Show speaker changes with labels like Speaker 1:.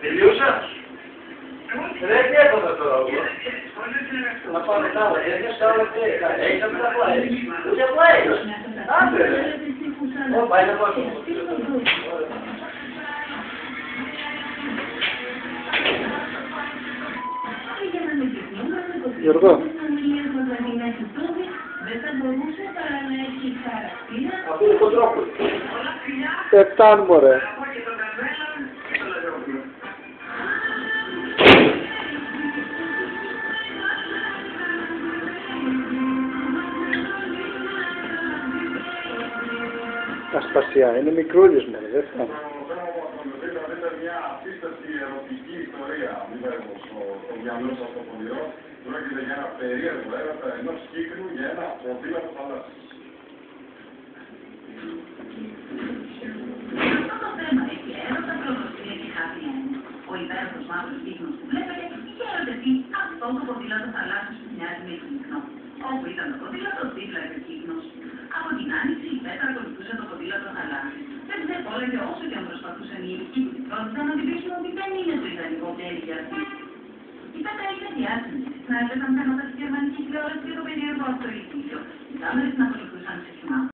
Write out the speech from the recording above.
Speaker 1: Τελείωσα. Δεν έρχονται τώρα εγώ. Να πάμε τα άλλα. Έχεις να τα πλάι. Ούτε πλάι. Άντε ρε. Πάει να πάω.
Speaker 2: Γιώργο.
Speaker 1: Αυτό είναι κοντρόπουλο.
Speaker 2: Φτάνει μωρέ. Ασπασία, είναι μικρούλης μωρέ, δεν φτάνει.
Speaker 3: Ήταν μια απίστευτη ερωτική ιστορία, στο μυαλό σας το πονηρό. Πρόκειται για ένα περίεργο έρωτα ενός κύκνου για ένα ποδήλατο θαλάσσης.
Speaker 4: Αυτό το θέμα έχει έρωτα, προδοσία και happy end. Ο υπέροχος μαύρος κύκνος που βλέπετε είχε ερωτευτεί αυτό το ποδήλατο θαλάσσης που μοιάζει με κύκνο. Όπου ήταν το ποδήλατο, δίπλα ήταν κύκνος. Από την άνοιξη η πέτρα ακολουθούσε το ποδήλατο θαλάσσης. Δεν ξεπόλεγε όσο και αν προσπαθούσαν οι ειδικοί που την πρότειναν να την πείσουν ότι δεν είναι το ιδανικό τέλει για αυτή. Η πέτρα είχε διάσημη. Να έπαιζαν θέματα στη γερμανική τηλεόραση και το περίεργο αυτό ειδήλιο. Οι κάμερες την ακολουθούσαν συχνά.